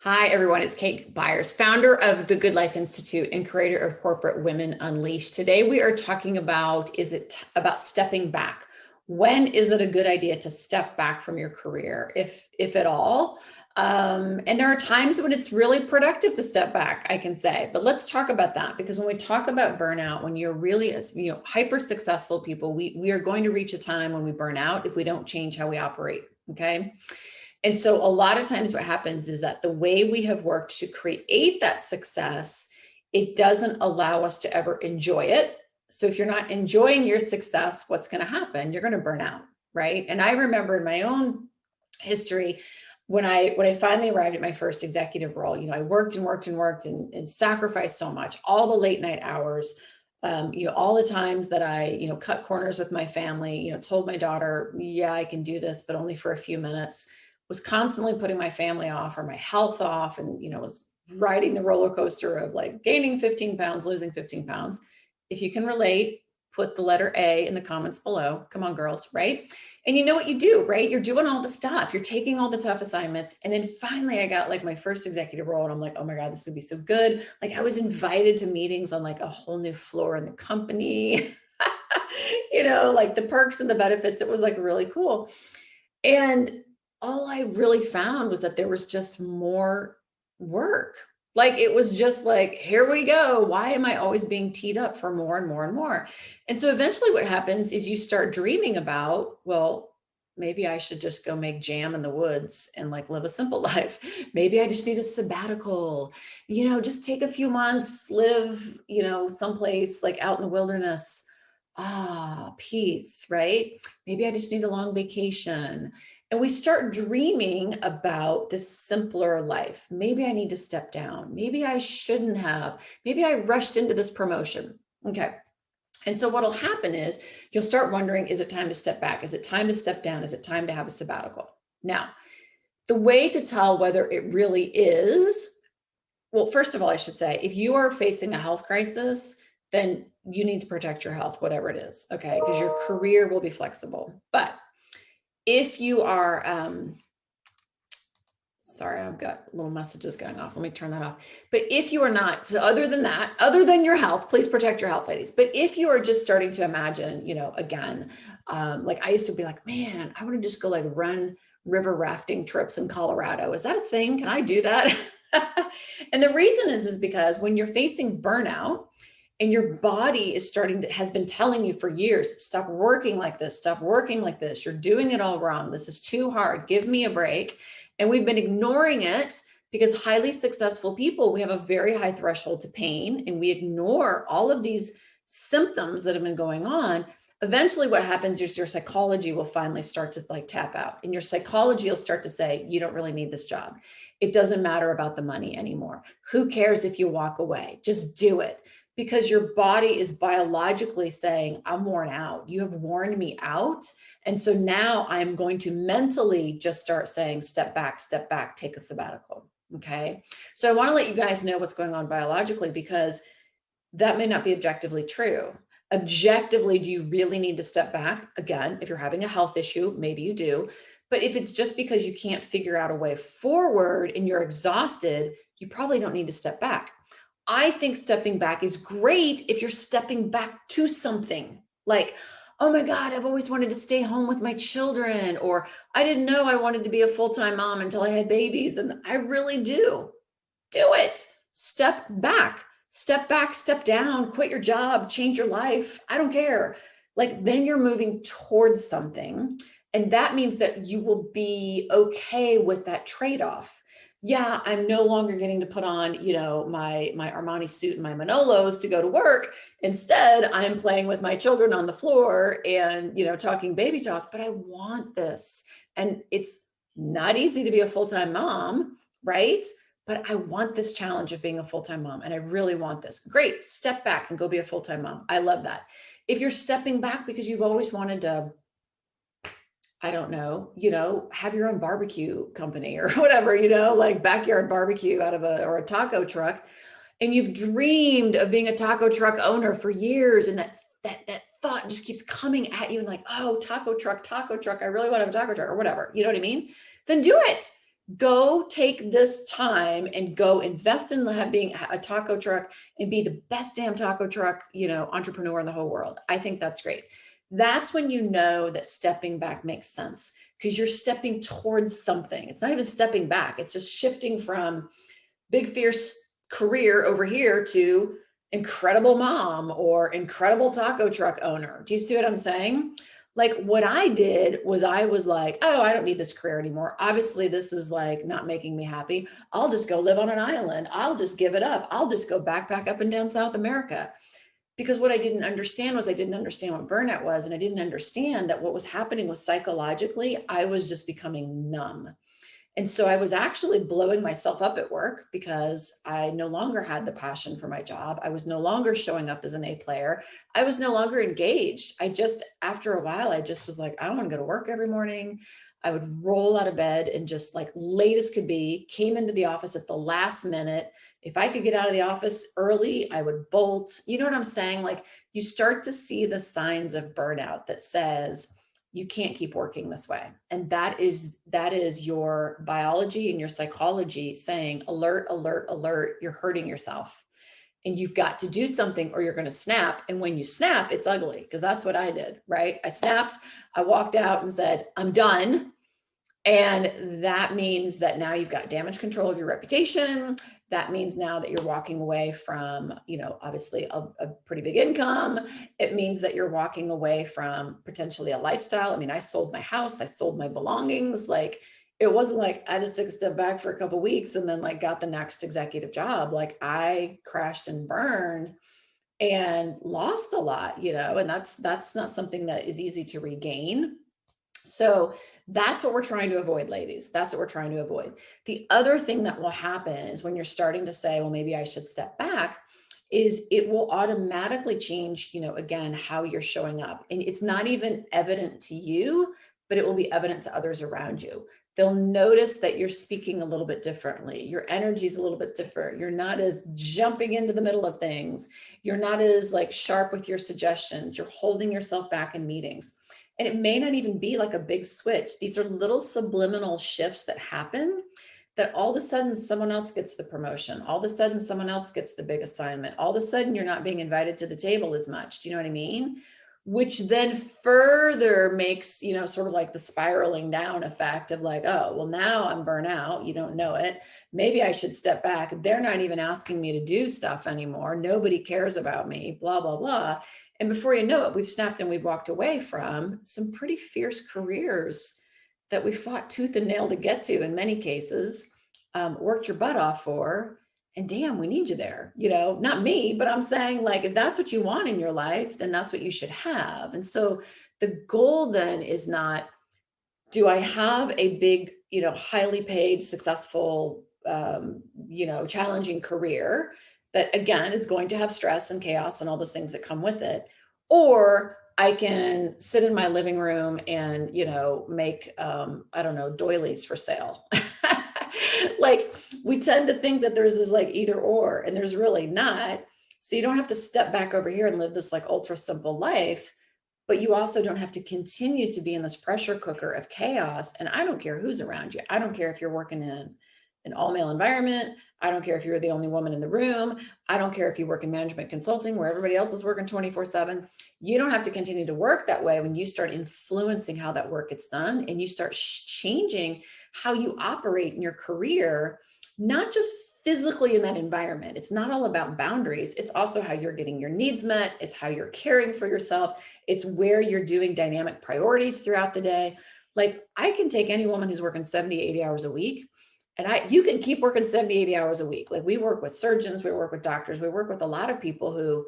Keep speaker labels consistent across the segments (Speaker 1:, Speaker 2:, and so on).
Speaker 1: Hi, everyone. It's Kate Byers, founder of the Good Life Institute and creator of Corporate Women Unleashed. Today, we are talking about about stepping back? When is it a good idea to step back from your career, if at all? And there are times when it's really productive to step back, I can say. But let's talk about that because when we talk about burnout, when you're really hyper successful people, we are going to reach a time when we burn out if we don't change how we operate. Okay. And so a lot of times what happens is that the way we have worked to create that success, it doesn't allow us to ever enjoy it. So if you're not enjoying your success, what's going to happen? You're going to burn out, right? And I remember in my own history, when I finally arrived at my first executive role, I worked and worked and worked and sacrificed so much, all the late night hours, all the times that I, cut corners with my family, told my daughter, yeah, I can do this, but only for a few minutes, was constantly putting my family off or my health off, and was riding the roller coaster of like gaining 15 pounds, losing 15 pounds. If you can relate, put the letter A in the comments below. Come on, girls, right? And you know what you do, right? You're doing all the stuff. You're taking all the tough assignments. And then finally I got like my first executive role and I'm like, oh my God, this would be so good. Like I was invited to meetings on like a whole new floor in the company, like the perks and the benefits. It was like really cool. And all I really found was that there was just more work. Like it was just like, here we go. Why am I always being teed up for more and more and more? And so eventually what happens is you start dreaming about, well, maybe I should just go make jam in the woods and like live a simple life. Maybe I just need a sabbatical, just take a few months, live, someplace like out in the wilderness. Peace, right? Maybe I just need a long vacation. And we start dreaming about this simpler life. Maybe I need to step down. Maybe I shouldn't have. Maybe I rushed into this promotion. Okay. And so what'll happen is you'll start wondering, is it time to step back? Is it time to step down? Is it time to have a sabbatical? Now, the way to tell whether it really is, well, first of all, I should say, if you are facing a health crisis, then you need to protect your health, whatever it is. Okay. Because your career will be flexible. But if you are, sorry, I've got little messages going off. Let me turn that off. But if you are not, other than that, other than your health, please protect your health, ladies. But if you are just starting to imagine, again, like I used to be like, man, I want to just go like run river rafting trips in Colorado. Is that a thing? Can I do that? And the reason is because when you're facing burnout, and your body has been telling you for years, stop working like this, stop working like this. You're doing it all wrong. This is too hard. Give me a break. And we've been ignoring it because highly successful people, we have a very high threshold to pain and we ignore all of these symptoms that have been going on. Eventually what happens is your psychology will finally start to like tap out, and your psychology will start to say, you don't really need this job. It doesn't matter about the money anymore. Who cares if you walk away? Just do it. Because your body is biologically saying, I'm worn out. You have worn me out. And so now I'm going to mentally just start saying, step back, take a sabbatical. Okay. So I want to let you guys know what's going on biologically, because that may not be objectively true. Objectively, do you really need to step back? Again, if you're having a health issue, maybe you do. But if it's just because you can't figure out a way forward and you're exhausted, you probably don't need to step back. I think stepping back is great if you're stepping back to something like, oh my God, I've always wanted to stay home with my children, or I didn't know I wanted to be a full-time mom until I had babies. And I really do. Do it. Step back, step down, quit your job, change your life. I don't care. Like then you're moving towards something. And that means that you will be okay with that trade-off. Yeah, I'm no longer getting to put on, my Armani suit and my Manolos to go to work. Instead, I'm playing with my children on the floor and, talking baby talk, but I want this. And it's not easy to be a full-time mom, right? But I want this challenge of being a full-time mom. And I really want this. Great. Step back and go be a full-time mom. I love that. If you're stepping back because you've always wanted to, I don't know, have your own barbecue company or whatever, like backyard barbecue or a taco truck. And you've dreamed of being a taco truck owner for years. And that thought just keeps coming at you and like, oh, taco truck. I really want to have a taco truck or whatever. You know what I mean? Then do it. Go take this time and go invest in being a taco truck and be the best damn taco truck, entrepreneur in the whole world. I think that's great. That's when you know that stepping back makes sense, because you're stepping towards something. It's not even stepping back. It's just shifting from big, fierce career over here to incredible mom or incredible taco truck owner. Do you see what I'm saying? Like, what I did was I was like, oh, I don't need this career anymore. Obviously, this is like not making me happy. I'll just go live on an island. I'll just give it up. I'll just go backpack up and down South America. Because what I didn't understand was I didn't understand what burnout was. And I didn't understand that what was happening was psychologically, I was just becoming numb. And so I was actually blowing myself up at work because I no longer had the passion for my job. I was no longer showing up as an A player. I was no longer engaged. After a while, I just was like, I don't want to go to work every morning. I would roll out of bed and just, like, late as could be, came into the office at the last minute. If I could get out of the office early, I would bolt. You know what I'm saying? Like, you start to see the signs of burnout that says, you can't keep working this way. And that is your biology and your psychology saying, alert, alert, alert, you're hurting yourself. And you've got to do something or you're going to snap. And when you snap, it's ugly, because that's what I did, right? I snapped, I walked out and said, I'm done. And that means that now you've got damage control of your reputation. That means now that you're walking away from, obviously a pretty big income. It means that you're walking away from potentially a lifestyle. I mean, I sold my house, I sold my belongings. Like, it wasn't like I just took a step back for a couple of weeks and then like got the next executive job. Like, I crashed and burned and lost a lot, and that's not something that is easy to regain. So that's what we're trying to avoid, ladies. That's what we're trying to avoid. The other thing that will happen is when you're starting to say, well, maybe I should step back, is it will automatically change, again, how you're showing up. And it's not even evident to you, but it will be evident to others around you. They'll notice that you're speaking a little bit differently. Your energy is a little bit different. You're not as jumping into the middle of things. You're not as like sharp with your suggestions. You're holding yourself back in meetings. And it may not even be like a big switch. These are little subliminal shifts that happen, that all of a sudden someone else gets the promotion. All of a sudden someone else gets the big assignment. All of a sudden you're not being invited to the table as much. Do you know what I mean? Which then further makes, sort of like the spiraling down effect of like, oh, well, now I'm burnt out. You don't know it. Maybe I should step back. They're not even asking me to do stuff anymore. Nobody cares about me, blah, blah, blah. And before you know it, we've snapped and we've walked away from some pretty fierce careers that we fought tooth and nail to get to in many cases, worked your butt off for. And damn, we need you there, not me, but I'm saying, like, if that's what you want in your life, then that's what you should have. And so the goal then is not, do I have a big, highly paid, successful, challenging career that, again, is going to have stress and chaos and all those things that come with it? Or I can sit in my living room and, make, doilies for sale. Like, we tend to think that there's this like either or, and there's really not. So you don't have to step back over here and live this like ultra simple life, but you also don't have to continue to be in this pressure cooker of chaos. And I don't care who's around you. I don't care if you're working in an all male environment. I don't care if you're the only woman in the room. I don't care if you work in management consulting where everybody else is working 24/7. You don't have to continue to work that way when you start influencing how that work gets done and you start changing how you operate in your career, not just physically in that environment. It's not all about boundaries. It's also how you're getting your needs met. It's how you're caring for yourself. It's where you're doing dynamic priorities throughout the day. Like, I can take any woman who's working 70, 80 hours a week, and you can keep working 70, 80 hours a week. Like, we work with surgeons, we work with doctors, we work with a lot of people who,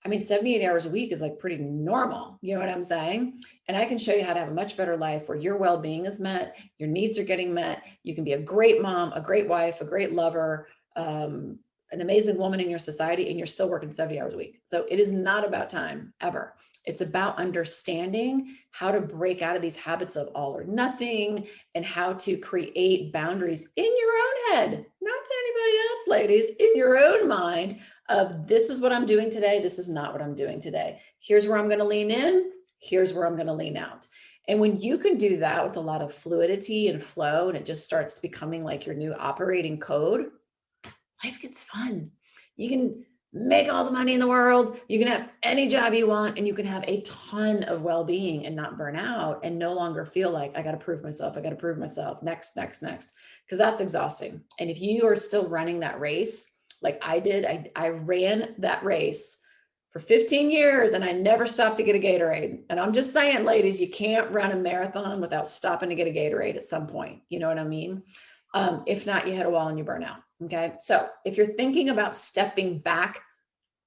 Speaker 1: 70, 80 hours a week is like pretty normal. You know what I'm saying? And I can show you how to have a much better life where your well-being is met, your needs are getting met. You can be a great mom, a great wife, a great lover, an amazing woman in your society, and you're still working 70 hours a week. So it is not about time ever. It's about understanding how to break out of these habits of all or nothing and how to create boundaries in your own head, not to anybody else, ladies, in your own mind of, this is what I'm doing today. This is not what I'm doing today. Here's where I'm going to lean in. Here's where I'm going to lean out. And when you can do that with a lot of fluidity and flow, and it just starts becoming like your new operating code, life gets fun. You can make all the money in the world. You can have any job you want, and you can have a ton of well-being and not burn out and no longer feel like I got to prove myself. I got to prove myself next, because that's exhausting. And if you are still running that race, like I did, I ran that race for 15 years and I never stopped to get a Gatorade. And I'm just saying, ladies, you can't run a marathon without stopping to get a Gatorade at some point. You know what I mean? If not, you hit a wall and you burn out. Okay. So if you're thinking about stepping back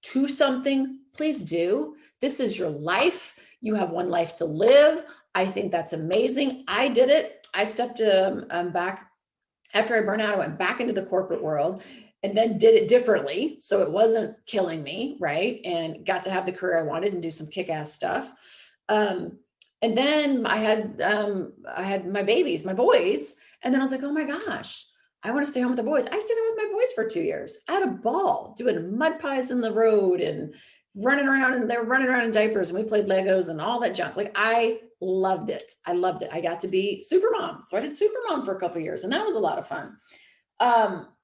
Speaker 1: to something, please do. This is your life. You have one life to live. I think that's amazing. I did it. I stepped back after I burned out. I went back into the corporate world and then did it differently. So it wasn't killing me, right? And got to have the career I wanted and do some kick-ass stuff. And then I had my babies, my boys. And then I was like, oh my gosh, I want to stay home with the boys. I stayed home with my boys for 2 years. I had a ball doing mud pies in the road and running around, and they were running around in diapers, and we played Legos and all that junk. Like, I loved it. I loved it. I got to be super mom. So I did super mom for a couple of years, and that was a lot of fun.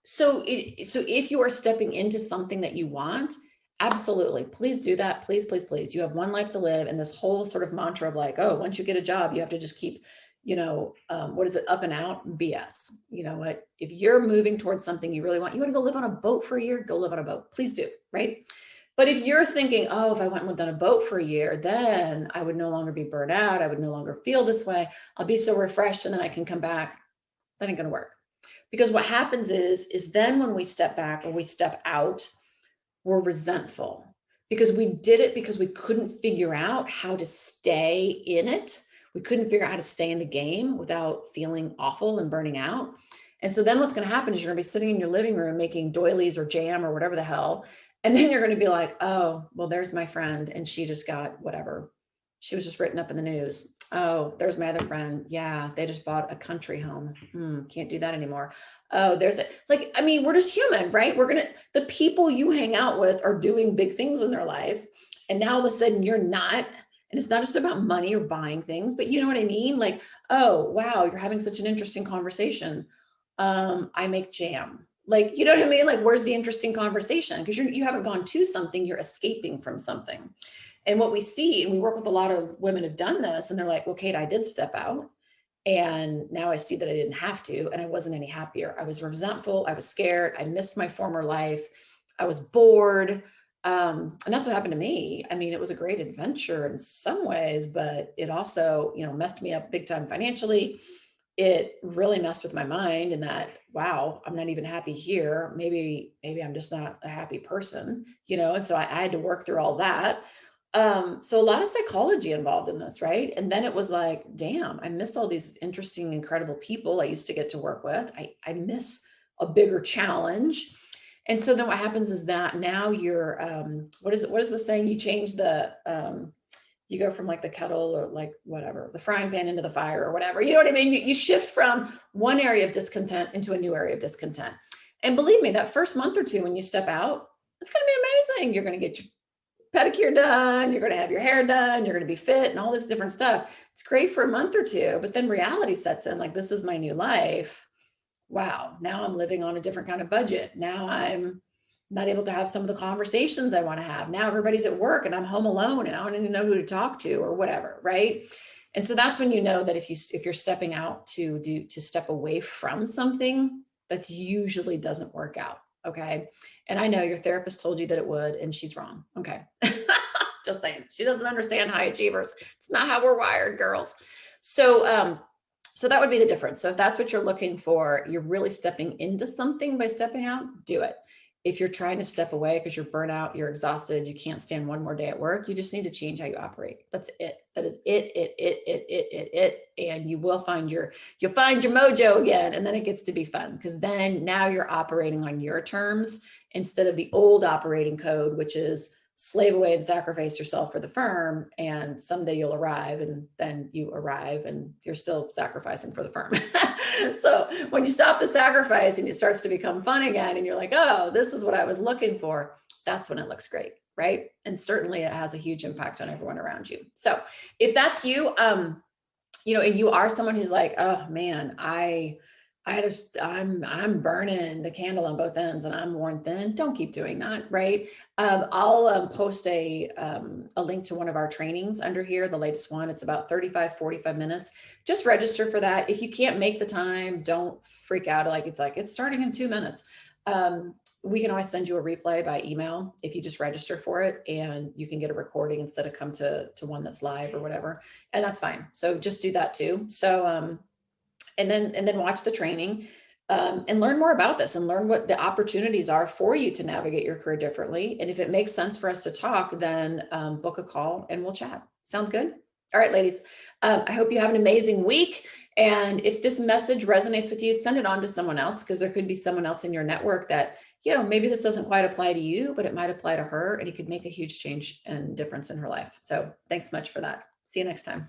Speaker 1: So if you are stepping into something that you want, absolutely, please do that. Please, please, please. You have one life to live. And this whole sort of mantra of like, oh, once you get a job, you have to just keep, what is it? Up and out BS. You know what? If you're moving towards something you really want to go live on a boat for a year, go live on a boat. Please do. Right. But if you're thinking, oh, if I went and lived on a boat for a year, then I would no longer be burned out. I would no longer feel this way. I'll be so refreshed and then I can come back. That ain't going to work. Because what happens is then when we step back or we step out, we're resentful because we did it because we couldn't figure out how to stay in it. We couldn't figure out how to stay in the game without feeling awful and burning out. And so then what's going to happen is you're going to be sitting in your living room making doilies or jam or whatever the hell. And then you're going to be like, oh, well, there's my friend. And she just got whatever. She was just written up in the news. Oh, there's my other friend. Yeah, they just bought a country home. Can't do that anymore. Oh, we're just human, right? The people you hang out with are doing big things in their life. And now all of a sudden you're not. And it's not just about money or buying things, but you know what I mean? Like, oh, wow, you're having such an interesting conversation. I make jam. Like, you know what I mean? Like, where's the interesting conversation? Because you haven't gone to something, you're escaping from something. And what we see, and we work with a lot of women who've done this, and they're like, well, Kate, I did step out. And now I see that I didn't have to, and I wasn't any happier. I was resentful. I was scared. I missed my former life. I was bored. And that's what happened to me. I mean, it was a great adventure in some ways, but it also, messed me up big time financially. It really messed with my mind in that, wow, I'm not even happy here. Maybe I'm just not a happy person, and so I had to work through all that. So a lot of psychology involved in this, right? And then it was like, damn, I miss all these interesting, incredible people I used to get to work with. I miss a bigger challenge. And so then what happens is that now you're, what is the saying? You change you go from like the kettle or like whatever, the frying pan into the fire or whatever, you know what I mean? You shift from one area of discontent into a new area of discontent. And believe me, that first month or two, when you step out, it's going to be amazing. You're going to get your pedicure done, you're going to have your hair done, you're going to be fit and all this different stuff. It's great for a month or two, but then reality sets in, like, this is my new life. Wow. Now I'm living on a different kind of budget. Now I'm not able to have some of the conversations I want to have. Now everybody's at work and I'm home alone and I don't even know who to talk to or whatever. Right. And so that's when you know that if you're stepping out to step away from something, that usually doesn't work out. Okay. And I know your therapist told you that it would, and she's wrong. Okay. Just saying. She doesn't understand high achievers. It's not how we're wired, girls. So, so that would be the difference. So if that's what you're looking for, you're really stepping into something by stepping out, do it. If you're trying to step away because you're burnt out, you're exhausted, you can't stand one more day at work, you just need to change how you operate. That's it. That is it. And you'll find your mojo again. And then it gets to be fun because then now you're operating on your terms instead of the old operating code, which is slave away and sacrifice yourself for the firm. And someday you'll arrive, and then you arrive and you're still sacrificing for the firm. So when you stop the sacrifice and it starts to become fun again, and you're like, oh, this is what I was looking for, that's when it looks great. Right. And certainly it has a huge impact on everyone around you. So if that's you, And you are someone who's like, oh man, I'm burning the candle on both ends and I'm worn thin. Don't keep doing that. Right. I'll post a link to one of our trainings under here, the latest one. It's about 45 minutes. Just register for that. If you can't make the time, don't freak out. It's starting in 2 minutes. We can always send you a replay by email if you just register for it, and you can get a recording instead of come to one that's live or whatever. And that's fine. So just do that too. So, and then watch the training, and learn more about this and learn what the opportunities are for you to navigate your career differently. And if it makes sense for us to talk, then book a call and we'll chat. Sounds good? All right, ladies. I hope you have an amazing week. And if this message resonates with you, send it on to someone else, because there could be someone else in your network that, maybe this doesn't quite apply to you, but it might apply to her, and it could make a huge change and difference in her life. So thanks much for that. See you next time.